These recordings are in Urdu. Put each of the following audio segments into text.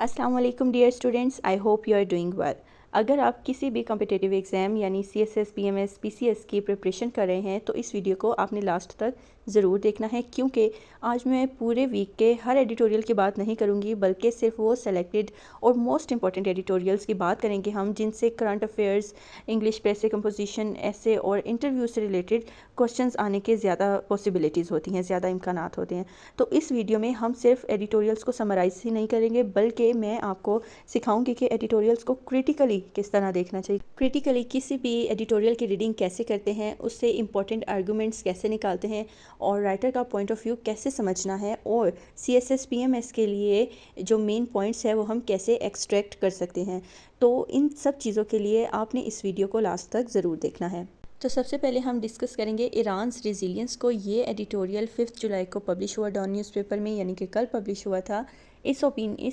السلام علیکم dear students, I hope you are doing well. اگر آپ کسی بھی کمپٹیٹیو ایگزام یعنی CSS PMS PCS کی پریپریشن کر رہے ہیں تو اس ویڈیو کو آپ نے لاسٹ تک ضرور دیکھنا ہے، کیونکہ آج میں پورے ویک کے ہر ایڈیٹوریل کی بات نہیں کروں گی، بلکہ صرف وہ سلیکٹڈ اور موسٹ امپورٹنٹ ایڈیٹوریلز کی بات کریں گے ہم، جن سے کرنٹ افیئرز، انگلش پیسے کمپوزیشن، ایسے اور انٹرویو سے ریلیٹڈ کوشچنز آنے کے زیادہ پاسبلٹیز ہوتی ہیں، زیادہ امکانات ہوتے ہیں۔ تو اس ویڈیو میں ہم صرف ایڈیٹوریلز کو سمرائز ہی نہیں کریں گے، بلکہ میں آپ کو سکھاؤں گی کہ ایڈیٹوریلز کو کریٹیکلی کس طرح دیکھنا چاہیے، کریٹیکلی کسی بھی ایڈیٹوریل کی ریڈنگ کیسے کرتے ہیں، اس سے امپورٹنٹ آرگومنٹس کیسے نکالتے ہیں، اور رائٹر کا پوائنٹ آف ویو کیسے سمجھنا ہے، اور CSS PMS کے لیے جو مین پوائنٹس ہے وہ ہم کیسے ایکسٹریکٹ کر سکتے ہیں۔ تو ان سب چیزوں کے لیے آپ نے اس ویڈیو کو لاسٹ تک ضرور دیکھنا ہے۔ تو سب سے پہلے ہم ڈسکس کریں گے ایرانز ریزیلینس کو۔ یہ ایڈیٹوریل 5 جولائی کو پبلش ہوا ڈان نیوز پیپر میں، یعنی کہ کل پبلش ہوا تھا۔ اس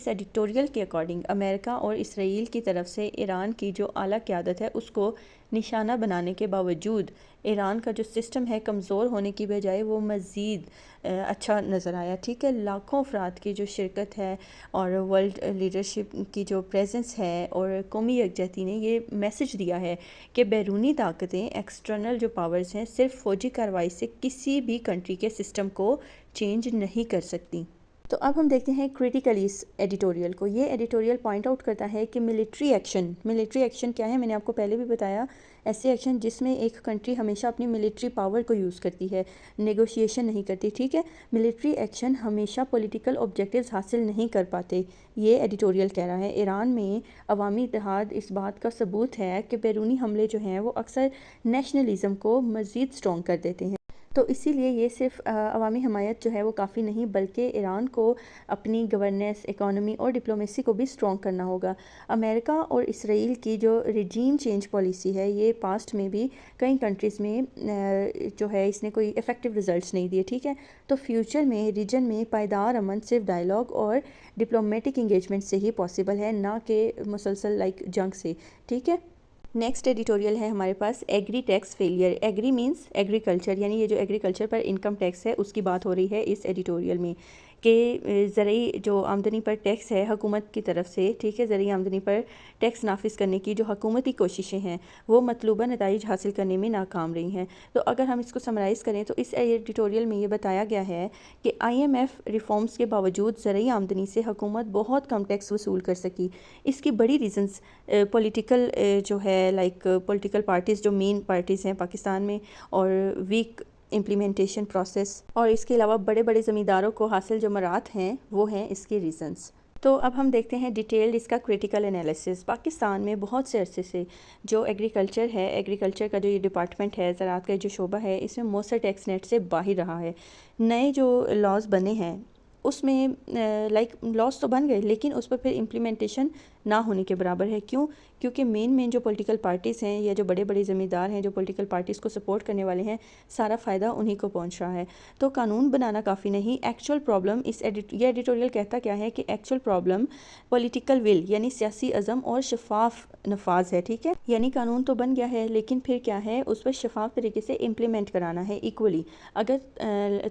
ایڈیٹوریل کے اکارڈنگ امریکہ اور اسرائیل کی طرف سے ایران کی جو اعلیٰ قیادت ہے اس کو نشانہ بنانے کے باوجود ایران کا جو سسٹم ہے کمزور ہونے کی بجائے وہ مزید اچھا نظر آیا، ٹھیک ہے۔ لاکھوں افراد کی جو شرکت ہے اور ورلڈ لیڈرشپ کی جو پریزنس ہے اور قومی یکجہتی نے یہ میسج دیا ہے کہ بیرونی طاقتیں، ایکسٹرنل جو پاورز ہیں، صرف فوجی کارروائی سے کسی بھی کنٹری کے سسٹم کو چینج نہیں کر سکتی۔ تو اب ہم دیکھتے ہیں کریٹیکلی اس ایڈیٹوریل کو۔ یہ ایڈیٹوریل پوائنٹ آؤٹ کرتا ہے کہ ملٹری ایکشن کیا ہے؟ میں نے آپ کو پہلے بھی بتایا، ایسے ایکشن جس میں ایک کنٹری ہمیشہ اپنی ملٹری پاور کو یوز کرتی ہے، نیگوشیشن نہیں کرتی، ٹھیک ہے۔ ملٹری ایکشن ہمیشہ پولیٹیکل آبجیکٹیوز حاصل نہیں کر پاتے، یہ ایڈیٹوریل کہہ رہا ہے۔ ایران میں عوامی اتحاد اس بات کا ثبوت ہے کہ بیرونی حملے جو ہیں وہ اکثر نیشنلزم کو مزید سٹرونگ کر دیتے ہیں۔ تو اسی لیے یہ صرف عوامی حمایت جو ہے وہ کافی نہیں، بلکہ ایران کو اپنی گورننس، اکانومی اور ڈپلومیسی کو بھی سٹرونگ کرنا ہوگا۔ امریکہ اور اسرائیل کی جو ریجیم چینج پالیسی ہے، یہ پاسٹ میں بھی کئی کنٹریز میں جو ہے اس نے کوئی ایفیکٹو ریزلٹس نہیں دیے، ٹھیک ہے۔ تو فیوچر میں ریجن میں پائیدار امن صرف ڈائیلاگ اور ڈپلومیٹک انگیجمنٹ سے ہی پاسبل ہے، نہ کہ مسلسل جنگ سے، ٹھیک ہے۔ نیکسٹ ایڈیٹوریل ہے ہمارے پاس agri tax failure. Agri means agriculture, یعنی یہ جو ایگریکلچر پر انکم ٹیکس ہے اس کی بات ہو رہی ہے اس ایڈیٹوریل میں، کہ زرعی جو آمدنی پر ٹیکس ہے حکومت کی طرف سے، ٹھیک ہے، زرعی آمدنی پر ٹیکس نافذ کرنے کی جو حکومتی کوششیں ہیں وہ مطلوبہ نتائج حاصل کرنے میں ناکام رہی ہیں۔ تو اگر ہم اس کو سمرائز کریں تو اس ایڈیٹوریل میں یہ بتایا گیا ہے کہ IMF ریفارمز کے باوجود زرعی آمدنی سے حکومت بہت کم ٹیکس وصول کر سکی۔ اس کی بڑی ریزنز پولیٹیکل جو ہے پولیٹیکل پارٹیز جو مین پارٹیز ہیں پاکستان میں، اور ویک امپلیمنٹیشن پروسیس، اور اس کے علاوہ بڑے بڑے زمینداروں کو حاصل جو مرات ہیں وہ ہیں اس کے ریزنز۔ تو اب ہم دیکھتے ہیں ڈیٹیلڈ اس کا کریٹیکل انالیسس۔ پاکستان میں بہت سے عرصے سے جو ایگریکلچر کا جو یہ ڈپارٹمنٹ ہے، زراعت کا جو شعبہ ہے، اس میں موثر ٹیکس نیٹ سے باہر رہا ہے۔ نئے جو لاز بنے ہیں اس میں لاز تو بن گئے، لیکن اس پر پھر امپلیمنٹیشن نہ ہونے کے برابر ہے۔ کیونکہ مین جو پولیٹیکل پارٹیز ہیں یا جو بڑے بڑے زمیندار ہیں جو پولیٹیکل پارٹیز کو سپورٹ کرنے والے ہیں، سارا فائدہ انہی کو پہنچ رہا ہے۔ تو قانون بنانا کافی نہیں، ایکچول پرابلم یہ ایڈیٹوریل کہتا کیا ہے کہ ایکچول پرابلم پولیٹیکل ول یعنی سیاسی عزم اور شفاف نفاذ ہے، ٹھیک ہے۔ یعنی قانون تو بن گیا ہے لیکن پھر کیا ہے، اس پر شفاف طریقے سے امپلیمنٹ کرانا ہے ایکولی۔ اگر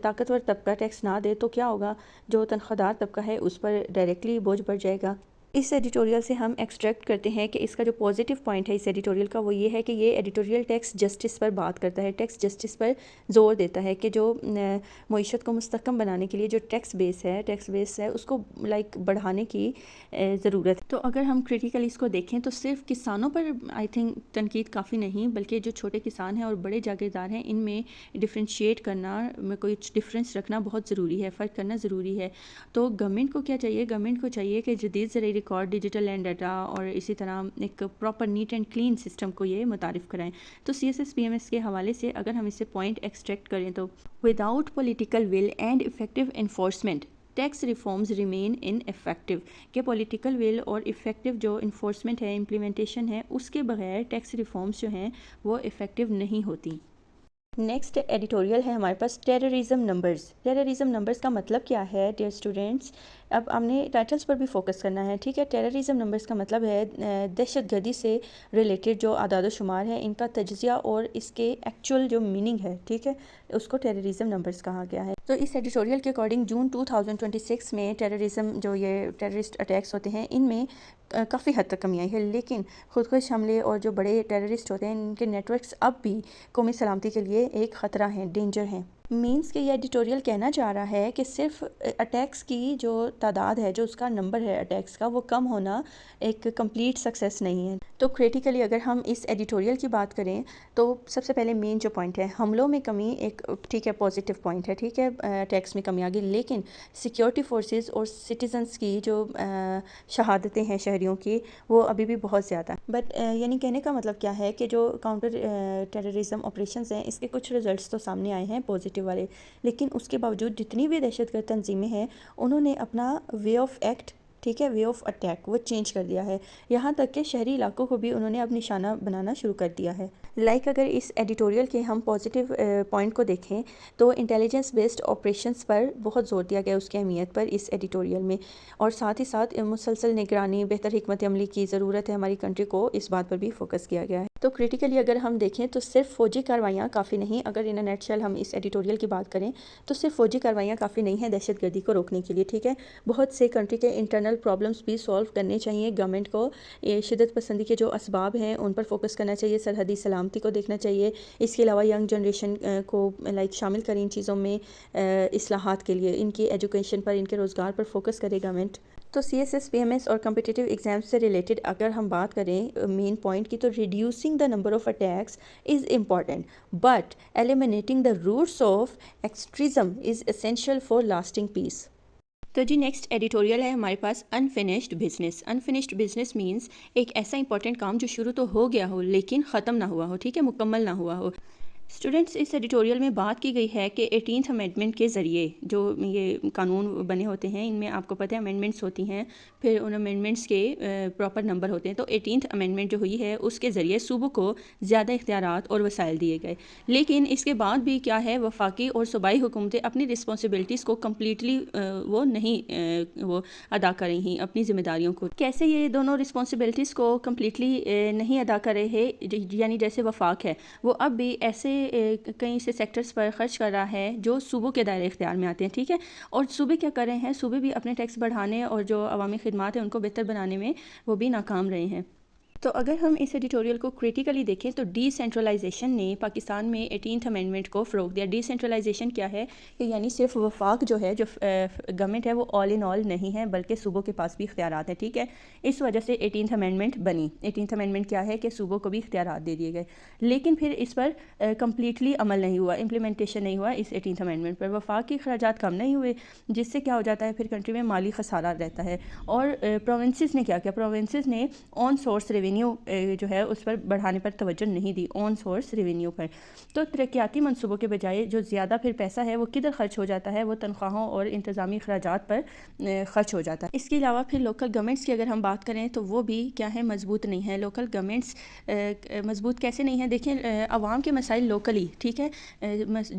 طاقتور طبقہ ٹیکس نہ دے تو کیا ہوگا، جو تنخواہ دار طبقہ ہے اس پر ڈائریکٹلی بوجھ پڑ جائے گا۔ اس ایڈیٹوریل سے ہم ایکسٹریکٹ کرتے ہیں کہ اس کا جو پازیٹیو پوائنٹ ہے اس ایڈیٹوریل کا وہ یہ ہے کہ یہ ایڈیٹوریل ٹیکس جسٹس پر بات کرتا ہے، ٹیکس جسٹس پر زور دیتا ہے کہ جو معیشت کو مستحکم بنانے کے لیے جو ٹیکس بیس ہے اس کو بڑھانے کی ضرورت ہے۔ تو اگر ہم کریٹیکلی اس کو دیکھیں تو صرف کسانوں پر آئی تھنک تنقید کافی نہیں، بلکہ جو چھوٹے کسان ہیں اور بڑے جاگیردار ہیں ان میں ڈفرینشیٹ کرنا، کوئی ڈفرینس رکھنا بہت ضروری ہے، فرق کرنا ضروری ہے۔ تو گورنمنٹ کو کیا چاہیے؟ گورنمنٹ کو چاہیے کہ جدید زرعی ریکارڈ، ڈیجیٹل لینڈ ڈیٹا اور اسی طرح ایک proper net and clean system کو یہ متعارف کرائیں۔ تو CSS PMS کے حوالے سے اگر ہم اسے پوائنٹ ایکسٹریکٹ کریں تو without political will and effective enforcement tax reforms remain ineffective, کہ پولیٹیکل ول اور افیکٹو جو انفورسمنٹ ہے، امپلیمنٹیشن ہے، اس کے بغیر ٹیکس ریفارمز جو ہیں وہ افیکٹو نہیں ہوتی۔ نیکسٹ ایڈیٹوریل ہے ہمارے پاس ٹیررزم نمبرز۔ ٹیررزم نمبرز کا مطلب کیا ہے ڈیئر اسٹوڈنٹس؟ اب ہم نے ٹائٹلز پر بھی فوکس کرنا ہے، ٹھیک ہے۔ ٹیررزم نمبرز کا مطلب ہے دہشت گردی سے ریلیٹڈ جو اعداد و شمار ہیں ان کا تجزیہ اور اس کے ایکچوئل جو میننگ ہے، ٹھیک ہے، اس کو ٹیررزم نمبرز کہا گیا ہے۔ تو اس ایڈیٹوریل کے اکارڈنگ جون 2026 میں ٹیررزم جو یہ ٹیررسٹ اٹیکس ہوتے ہیں ان میں کافی حد تک کمی آئی ہے، لیکن خودکش حملے اور جو بڑے ٹیررسٹ ہوتے ہیں ان کے نیٹ ورکس اب بھی قومی سلامتی کے لیے ایک خطرہ ہیں، ڈینجر ہیں۔ مینس کہ یہ ایڈیٹوریل کہنا چاہ رہا ہے کہ صرف اٹیکس کی جو تعداد ہے، جو اس کا نمبر ہے اٹیکس کا، وہ کم ہونا ایک کمپلیٹ سکسیس نہیں ہے۔ تو کریٹیکلی اگر ہم اس ایڈیٹوریل کی بات کریں تو سب سے پہلے مین جو پوائنٹ ہے، حملوں میں کمی ایک ٹھیک ہے پازیٹیو پوائنٹ ہے، ٹھیک ہے، اٹیکس میں کمی آ گئی، لیکن سیکیورٹی فورسز اور سٹیزنز کی جو شہادتیں ہیں شہریوں کی، وہ ابھی بھی بہت زیادہ ہیں۔ بٹ یعنی کہنے کا مطلب کیا ہے کہ جو کاؤنٹر ٹیررزم آپریشنز ہیں اس کے کچھ ریزلٹس تو سامنے آئے ہیں پازیٹیو والے، لیکن اس کے باوجود جتنی بھی دہشت گرد تنظیمیں ہیں انہوں نے اپنا وے آف ایکٹ، ٹھیک ہے، وے آف اٹیک وہ چینج کر دیا ہے، یہاں تک کہ شہری علاقوں کو بھی انہوں نے اب نشانہ بنانا شروع کر دیا ہے۔ اگر اس ایڈیٹوریل کے ہم پازیٹیو پوائنٹ کو دیکھیں تو انٹیلیجنس بیسڈ آپریشنز پر بہت زور دیا گیا اس کی اہمیت پر اس ایڈیٹوریل میں، اور ساتھ ہی ساتھ مسلسل نگرانی، بہتر حکمت عملی کی ضرورت ہے ہماری کنٹری کو، اس بات پر بھی فوکس کیا گیا ہے۔ تو کریٹیکلی اگر ہم دیکھیں تو صرف فوجی کارروائیاں کافی نہیں، اگر ان نیٹ شیل ہم اس ایڈیٹوریل کی بات کریں تو صرف فوجی کارروائیاں کافی نہیں ہیں دہشت گردی کو روکنے کے لیے، ٹھیک ہے، بہت سے کنٹری کے انٹرنل پرابلمس بھی سالو کرنے چاہیے گورنمنٹ کو، شدت پسندی کے جو اسباب ہیں ان پر فوکس کرنا چاہیے، سرحدی سلامتی کو دیکھنا چاہیے، اس کے علاوہ ینگ جنریشن کو شامل کریں ان چیزوں میں، اصلاحات کے لیے ان کی ایجوکیشن پر، ان کے روزگار پر فوکس کرے گورنمنٹ۔ تو CSS PMS اور کمپٹیٹیو ایگزام سے ریلیٹڈ اگر ہم بات کریں مین پوائنٹ کی، تو reducing the number of attacks is important but eliminating the roots of extremism is essential for lasting peace. تو جی نیکسٹ ایڈیٹوریل ہے ہمارے پاس unfinished business. Unfinished business means ایک ایسا امپورٹنٹ کام جو شروع تو ہو گیا ہو لیکن ختم نہ ہوا ہو، ٹھیک ہے، مکمل نہ ہوا ہو۔ اسٹوڈنٹس اس ایڈیٹوریل میں بات کی گئی ہے کہ 18th امینڈمنٹ کے ذریعے جو یہ قانون بنے ہوتے ہیں ان میں آپ کو پتہ ہے امینڈمنٹس ہوتی ہیں، پھر ان امینڈمنٹس کے پراپر نمبر ہوتے ہیں، تو 18th امینڈمنٹ جو ہوئی ہے اس کے ذریعے صوبوں کو زیادہ اختیارات اور وسائل دیے گئے، لیکن اس کے بعد بھی کیا ہے وفاقی اور صوبائی حکومتیں اپنی رسپانسبلٹیز کو کمپلیٹلی وہ نہیں وہ ادا کر رہی ہیں اپنی ذمہ داریوں کو۔ کیسے یہ دونوں رسپانسبلٹیز کو کمپلیٹلی نہیں ادا کر رہے ہیں، یعنی جیسے وفاق ہے وہ اب بھی ایسے کئی سے سیکٹرز پر خرچ کر رہا ہے جو صوبوں کے دائرے اختیار میں آتے ہیں، ٹھیک ہے، اور صوبے کیا کر رہے ہیں، صوبے بھی اپنے ٹیکس بڑھانے اور جو عوامی خدمات ہیں ان کو بہتر بنانے میں وہ بھی ناکام رہے ہیں۔ تو اگر ہم اس ایڈیٹوریل کو کریٹیکلی دیکھیں تو ڈی سینٹرلائزیشن نے پاکستان میں 18th امینڈمنٹ کو فروغ دیا۔ ڈی سینٹرلائزیشن کیا ہے کہ یعنی صرف وفاق جو ہے، جو گورنمنٹ ہے وہ آل ان آل نہیں ہے بلکہ صوبوں کے پاس بھی اختیارات ہیں، ٹھیک ہے، اس وجہ سے 18th امینڈمنٹ بنی۔ 18th امینڈمنٹ کیا ہے کہ صوبوں کو بھی اختیارات دے دیے گئے، لیکن پھر اس پر کمپلیٹلی عمل نہیں ہوا، امپلیمنٹیشن نہیں ہوا اس 18th امینڈمنٹ پر، وفاق کے اخراجات کم نہیں ہوئے، جس سے کیا ہو جاتا ہے پھر کنٹری میں مالی خسارہ رہتا ہے۔ اور پروونسز نے کیا کیا، پروونسز نے آن سورس ریونیو جو ہے اس پر بڑھانے پر توجہ نہیں دی، آن سورس ریونیو پر۔ تو ترقیاتی منصوبوں کے بجائے جو زیادہ پھر پیسہ ہے وہ کدھر خرچ ہو جاتا ہے، وہ تنخواہوں اور انتظامی اخراجات پر خرچ ہو جاتا ہے۔ اس کے علاوہ پھر لوکل گورنمنٹس کی اگر ہم بات کریں تو وہ بھی کیا ہے، مضبوط نہیں ہے۔ لوکل گورنمنٹس مضبوط کیسے نہیں ہیں، دیکھیں عوام کے مسائل لوکلی، ٹھیک ہے،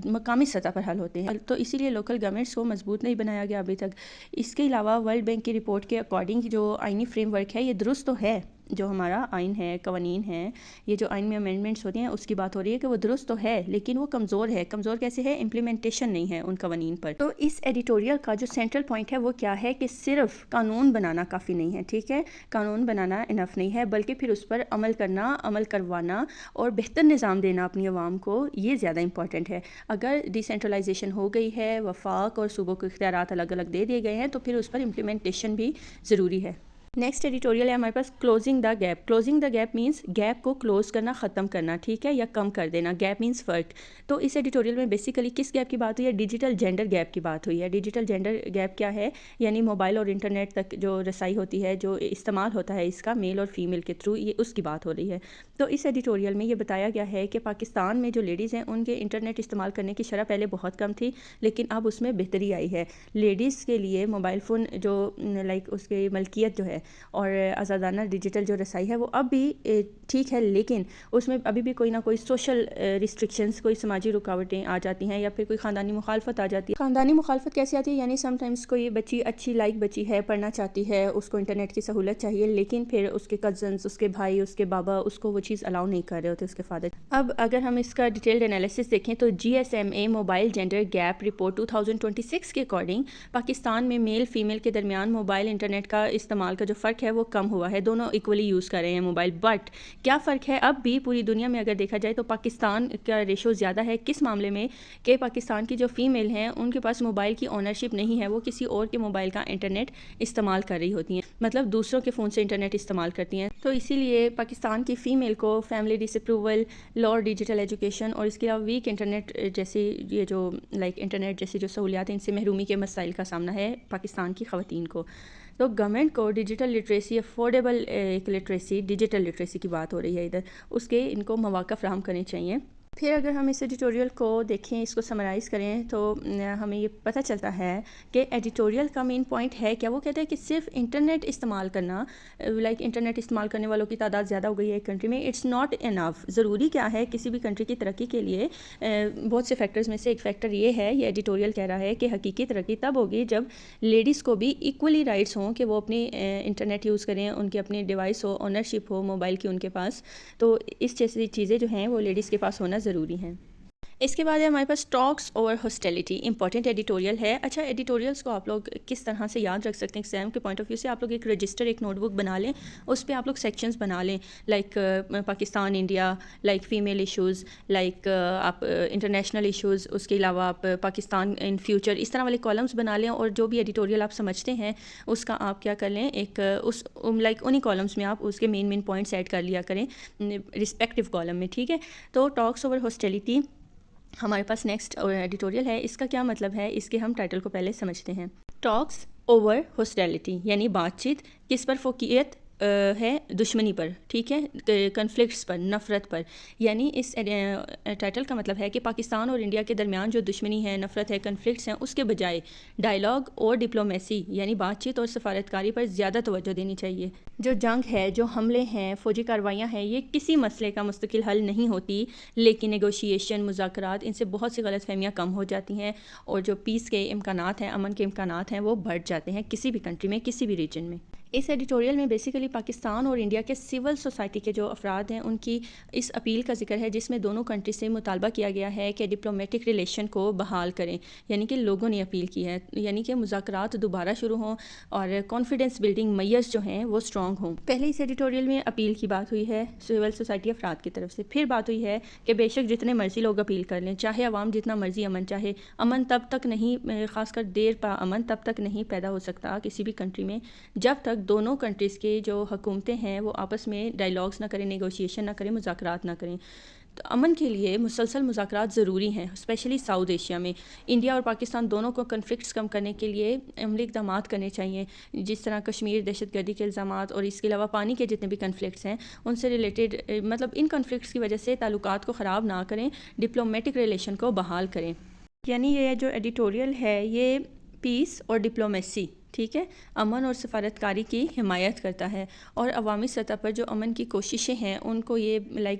مقامی سطح پر حل ہوتے ہیں، تو اسی لیے لوکل گورنمنٹس کو مضبوط نہیں بنایا گیا ابھی تک۔ اس کے علاوہ ورلڈ بینک کی رپورٹ کے اکارڈنگ جو آئینی فریم ورک ہے یہ درست تو ہے، جو ہمارا آئین ہے، قوانین ہیں، یہ جو آئین میں امینڈمنٹس ہوتی ہیں اس کی بات ہو رہی ہے کہ وہ درست تو ہے لیکن وہ کمزور ہے۔ کمزور کیسے ہے، امپلیمنٹیشن نہیں ہے ان قوانین پر۔ تو اس ایڈیٹوریل کا جو سینٹرل پوائنٹ ہے وہ کیا ہے کہ صرف قانون بنانا کافی نہیں ہے، ٹھیک ہے، قانون بنانا انف نہیں ہے بلکہ پھر اس پر عمل کرنا، عمل کروانا اور بہتر نظام دینا اپنی عوام کو، یہ زیادہ امپورٹنٹ ہے۔ اگر ڈی سینٹرلائزیشن ہو گئی ہے، وفاق اور صوبوں کو اختیارات الگ الگ دے دیے گئے ہیں تو پھر اس پر امپلیمنٹیشن بھی ضروری ہے۔ نیکسٹ ایڈیٹوریل ہے ہمارے پاس closing the gap. Closing the gap means gap کو کلوز کرنا، ختم کرنا، ٹھیک ہے، یا کم کر دینا، گیپ مینس فرق۔ تو اس ایڈیٹوریل میں بیسیکلی کس گیپ کی بات ہوئی ہے، ڈیجیٹل جینڈر گیپ کی بات ہوئی ہے۔ ڈیجیٹل جینڈر گیپ کیا ہے، یعنی موبائل اور انٹرنیٹ تک جو رسائی ہوتی ہے، جو استعمال ہوتا ہے اس کا میل اور فیمیل کے تھرو، یہ اس کی بات ہو رہی ہے۔ تو اس ایڈیٹوریل میں یہ بتایا گیا ہے کہ پاکستان میں جو لیڈیز ہیں ان کے انٹرنیٹ استعمال کرنے کی شرح پہلے بہت کم تھی لیکن اب اس میں بہتری آئی ہے۔ لیڈیز کے لیے موبائل فون جو اس کی ملکیت جو ہے ہے، اور آزادانہ ڈیجیٹل جو رسائی ہے وہ اب بھی ٹھیک ہے، لیکن اس میں ابھی بھی کوئی نہ کوئی سوشل ریسٹرکشنز، کوئی سماجی رکاوٹیں آ جاتی ہیں، یا پھر کوئی خاندانی مخالفت آ جاتی ہے۔ خاندانی مخالفت کیسے آتی ہے؟ یعنی سم ٹائمز کوئی بچی اچھی لائق بچی ہے، پڑھنا چاہتی ہے، اس کو انٹرنیٹ کی سہولت چاہیے، لیکن پھر اس کے کزنز، اس کے بھائی، اس کے بابا اس کو وہ چیز الاؤ نہیں کر رہے ہوتے، اس کے فادر۔ اب اگر ہم اس کا ڈیٹیلڈ انالیسس دیکھیں تو GSMA mobile gender gap report 2026 کے اکارڈنگ پاکستان میں میل فیمیل کے درمیان موبائل انٹرنیٹ کا استعمال کا جو فرق ہے وہ کم ہوا ہے، دونوں ایکولی یوز کر رہے ہیں موبائل، بٹ کیا فرق ہے؟ اب بھی پوری دنیا میں اگر دیکھا جائے تو پاکستان کا ریشو زیادہ ہے کس معاملے میں کہ پاکستان کی جو فیمیل ہیں ان کے پاس موبائل کی اونرشپ نہیں ہے، وہ کسی اور کے موبائل کا انٹرنیٹ استعمال کر رہی ہوتی ہیں، مطلب دوسروں کے فون سے انٹرنیٹ استعمال کرتی ہیں۔ تو اسی لیے پاکستان کی فیمیل کو فیملی ڈس اپروول، لو ڈیجیٹل ایجوکیشن اور اس کے علاوہ ویک انٹرنیٹ جیسی یہ جو انٹرنیٹ جیسی جو سہولیات ہیں ان سے محرومی کے مسائل کا سامنا ہے پاکستان کی خواتین کو۔ تو گورنمنٹ کو ڈیجیٹل لٹریسی، افورڈیبل ایک لٹریسی، ڈیجیٹل لٹریسی کی بات ہو رہی ہے ادھر، اس کے ان کو مواقع فراہم کرنے چاہیے۔ پھر اگر ہم اس ایڈیٹوریل کو دیکھیں، اس کو سمرائز کریں تو ہمیں یہ پتہ چلتا ہے کہ ایڈیٹوریل کا مین پوائنٹ ہے کیا، وہ کہتے ہیں کہ صرف انٹرنیٹ استعمال کرنا، انٹرنیٹ استعمال کرنے والوں کی تعداد زیادہ ہو گئی ہے ایک کنٹری میں، اٹس ناٹ انف۔ ضروری کیا ہے کسی بھی کنٹری کی ترقی کے لیے؟ بہت سے فیکٹرز میں سے ایک فیکٹر یہ ہے، یہ ایڈیٹوریل کہہ رہا ہے کہ حقیقی ترقی تب ہوگی جب لیڈیز کو بھی ایکولی رائٹس ہوں کہ وہ اپنی انٹرنیٹ یوز کریں، ان کے اپنے ڈیوائس ہو، اونرشپ ہو موبائل کی ان کے پاس، تو اس جیسی چیزیں جو ہیں وہ لیڈیز کے پاس ہونا ضروری ہیں۔ اس کے بعد ہے ہمارے پاس ٹاکس اوور ہاسٹیلٹی، امپورٹنٹ ایڈیٹوریل ہے۔ اچھا، ایڈیٹوریلس کو آپ لوگ کس طرح سے یاد رکھ سکتے ہیں ایگزام کے پوائنٹ آف ویو سے؟ آپ لوگ ایک رجسٹر، ایک نوٹ بک بنا لیں، اس پہ آپ لوگ سیکشنز بنا لیں، like Pakistan, India, like female issues, like آپ انٹرنیشنل ایشوز، اس کے علاوہ آپ پاکستان ان فیوچر، اس طرح والے کالمز بنا لیں، اور جو بھی ایڈیٹوریل آپ سمجھتے ہیں اس کا آپ کیا کر لیں، ایک اس انہی کالمز میں آپ اس کے مین پوائنٹس ایڈ کر لیا کریں رسپیکٹیو کالم میں، ٹھیک ہے؟ تو ٹاکس اوور ہاسٹیلٹی ہمارے پاس نیکسٹ ایڈیٹوریل ہے۔ اس کا کیا مطلب ہے؟ اس کے ہم ٹائٹل کو پہلے سمجھتے ہیں۔ ٹاکس اوور ہاسٹیلٹی یعنی بات چیت کس پر فوقیت ہے؟ دشمنی پر، ٹھیک ہے، کنفلکٹس پر، نفرت پر۔ یعنی اس ٹائٹل کا مطلب ہے کہ پاکستان اور انڈیا کے درمیان جو دشمنی ہے، نفرت ہے، کنفلکٹس ہیں، اس کے بجائے ڈائلاگ اور ڈپلومیسی یعنی بات چیت اور سفارتکاری پر زیادہ توجہ دینی چاہیے۔ جو جنگ ہے، جو حملے ہیں، فوجی کارروائیاں ہیں، یہ کسی مسئلے کا مستقل حل نہیں ہوتی، لیکن نیگوشیشن، مذاکرات، ان سے بہت سی غلط فہمیاں کم ہو جاتی ہیں، اور جو پیس کے امکانات ہیں، امن کے امکانات ہیں، وہ بڑھ جاتے ہیں کسی بھی کنٹری میں، کسی بھی ریجن میں۔ اس ایڈیٹوریل میں بیسیکلی پاکستان اور انڈیا کے سول سوسائٹی کے جو افراد ہیں ان کی اس اپیل کا ذکر ہے، جس میں دونوں کنٹری سے مطالبہ کیا گیا ہے کہ ڈپلومیٹک ریلیشن کو بحال کریں، یعنی کہ لوگوں نے اپیل کی ہے، یعنی کہ مذاکرات دوبارہ شروع ہوں اور کانفیڈنس بلڈنگ میئرز جو ہیں وہ اسٹرانگ ہوں۔ پہلے اس ایڈیٹوریل میں اپیل کی بات ہوئی ہے سول سوسائٹی افراد کی طرف سے، پھر بات ہوئی ہے کہ بے شک جتنے مرضی لوگ اپیل کر لیں، چاہے عوام جتنا مرضی امن چاہے، امن تب تک نہیں، خاص کر دیر پا امن تب تک نہیں پیدا ہو سکتا کسی بھی کنٹری میں جب تک دونوں کنٹریز کے جو حکومتیں ہیں وہ آپس میں ڈائلاگس نہ کریں، نیگوشیشن نہ کریں، مذاکرات نہ کریں۔ تو امن کے لیے مسلسل مذاکرات ضروری ہیں، اسپیشلی ساؤتھ ایشیا میں۔ انڈیا اور پاکستان دونوں کو کنفلکٹس کم کرنے کے لیے عملی اقدامات کرنے چاہیے، جس طرح کشمیر دہشت گردی کے الزامات اور اس کے علاوہ پانی کے جتنے بھی کنفلکٹس ہیں ان سے ریلیٹڈ، مطلب ان کنفلکٹس کی وجہ سے تعلقات کو خراب نہ کریں، ڈپلومیٹک ریلیشن کو بحال کریں۔ یعنی یہ جو ایڈیٹوریل ہے یہ پیس اور ڈپلومیسی، ٹھیک ہے، امن اور سفارتکاری کی حمایت کرتا ہے، اور عوامی سطح پر جو امن کی کوششیں ہیں ان کو یہ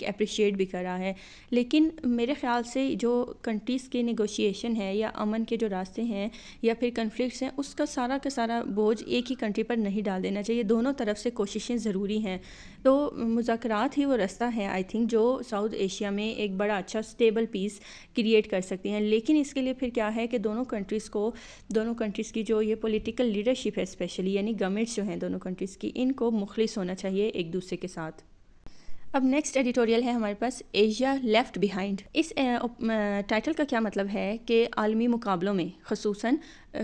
اپریشیٹ بھی کر رہا ہے۔ لیکن میرے خیال سے جو کنٹریز کی نیگوشیشن ہے یا امن کے جو راستے ہیں یا پھر کنفلکٹس ہیں، اس کا سارا بوجھ ایک ہی کنٹری پر نہیں ڈال دینا چاہیے، دونوں طرف سے کوششیں ضروری ہیں۔ تو مذاکرات ہی وہ راستہ ہے آئی تھنک جو ساؤتھ ایشیا میں ایک بڑا اچھا اسٹیبل پیس کریٹ کر سکتی ہیں، لیکن اس کے لیے پھر کیا ہے کہ دونوں کنٹریز کی جو یہ پولیٹیکل لیڈرشپ ہے اسپیشلی، یعنی گورنمنٹس جو ہیں دونوں کنٹریز کی، ان کو مخلص ہونا چاہیے ایک دوسرے کے ساتھ۔ اب نیکسٹ ایڈیٹوریل ہے ہمارے پاس ایشیا لیفٹ بیہائنڈ۔ اس ٹائٹل کا کیا مطلب ہے کہ عالمی مقابلوں میں، خصوصاً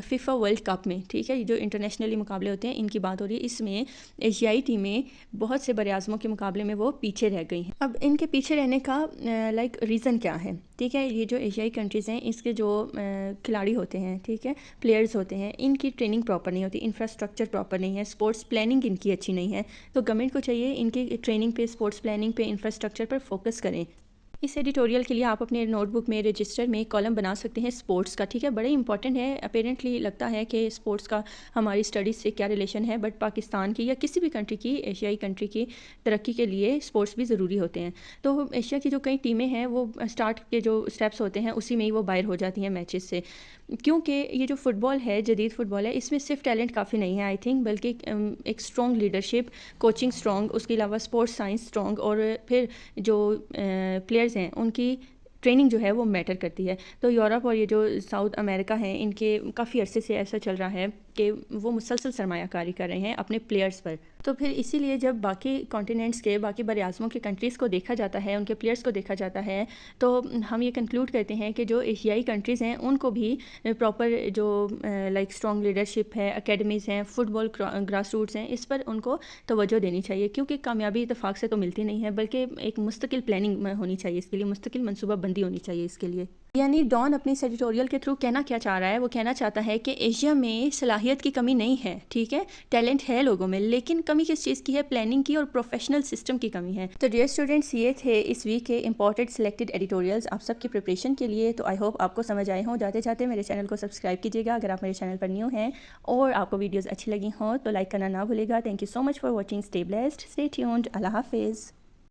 فیفا ورلڈ کپ میں، ٹھیک ہے، جو انٹرنیشنلی مقابلے ہوتے ہیں ان کی بات ہو رہی ہے، اس میں ایشیائی ٹیمیں بہت سے بر اعظموں کے مقابلے میں وہ پیچھے رہ گئی ہیں۔ اب ان کے پیچھے رہنے کا ریزن کیا ہے؟ ٹھیک ہے، یہ جو ایشیائی کنٹریز ہیں اس کے جو کھلاڑی ہوتے ہیں، ٹھیک ہے، پلیئرز ہوتے ہیں، ان کی ٹریننگ پراپر نہیں ہوتی، انفراسٹرکچر پراپر نہیں ہے، اسپورٹس پلاننگ ان کی اچھی نہیں ہے۔ تو گورنمنٹ کو چاہیے ان کی ٹریننگ پہ، اسپورٹس پلاننگ پہ، انفراسٹرکچر پر فوکس کریں۔ اس ایڈیٹوریل کے لیے آپ اپنے نوٹ بک میں رجسٹر میں کالم بنا سکتے ہیں اسپورٹس کا، ٹھیک ہے، بڑے امپورٹنٹ ہے. اپیرنٹلی لگتا ہے کہ اسپورٹس کا ہماری اسٹڈیز سے کیا ریلیشن ہے، بٹ پاکستان کی یا کسی بھی کنٹری کی، ایشیائی کنٹری کی ترقی کے لیے اسپورٹس بھی ضروری ہوتے ہیں. تو ایشیا کی جو کئی ٹیمیں ہیں وہ اسٹارٹ کے جو اسٹیپس ہوتے ہیں اسی میں ہی وہ باہر ہو جاتی ہیں میچز سے، کیونکہ یہ جو فٹ بال ہے، جدید فٹ بال ہے، اس میں صرف ٹیلنٹ کافی نہیں ہے آئی تھنک، بلکہ ایک اسٹرانگ لیڈرشپ، کوچنگ اسٹرانگ، اس کے علاوہ اسپورٹس سائنس اسٹرانگ، اور پھر جو پلیئرز ہیں ان کی ٹریننگ جو ہے وہ میٹر کرتی ہے. تو یورپ اور یہ جو ساؤتھ امریکہ ہیں، ان کے کافی عرصے سے ایسا چل رہا ہے کہ وہ مسلسل سرمایہ کاری کر رہے ہیں اپنے پلیئرز پر. تو پھر اسی لیے جب باقی کانٹیننٹس کے، باقی بر اعظموں کے کنٹریز کو دیکھا جاتا ہے، ان کے پلیئرز کو دیکھا جاتا ہے، تو ہم یہ کنکلوڈ کرتے ہیں کہ جو ایشیائی کنٹریز ہیں ان کو بھی پراپر جو لائک اسٹرانگ لیڈرشپ ہے، اکیڈمیز ہیں، فٹ بال گراس روٹس ہیں، اس پر ان کو توجہ دینی چاہیے، کیونکہ کامیابی اتفاق سے تو ملتی نہیں ہے، بلکہ ایک مستقل پلاننگ ہونی چاہیے اس کے لیے، مستقل منصوبہ بندی ہونی چاہیے اس کے لیے. یعنی ڈان اپنی اس ایڈیٹوریل کے تھرو کہنا کیا چاہ رہا ہے، وہ کہنا چاہتا ہے کہ ایشیا میں صلاحیت کی کمی نہیں ہے، ٹھیک ہے، ٹیلنٹ ہے لوگوں میں، لیکن کمی کس چیز کی ہے؟ پلاننگ کی اور پروفیشنل سسٹم کی کمی ہے. تو ڈیئر اسٹوڈنٹس، یہ تھے اس ویک کے امپورٹنٹ سلیکٹڈ ایڈیٹوریلز آپ سب کی پریپریشن کے لیے. تو آئی ہوپ آپ کو سمجھ آئے ہوں. جاتے جاتے میرے چینل کو سبسکرائب کیجیے گا اگر آپ میرے چینل پر نیو ہیں، اور آپ کو ویڈیوز اچھی لگی ہوں تو لائک کرنا نہ بھولے گا. Thank you so much for watching. Stay blessed, stay tuned. اللہ حافظ.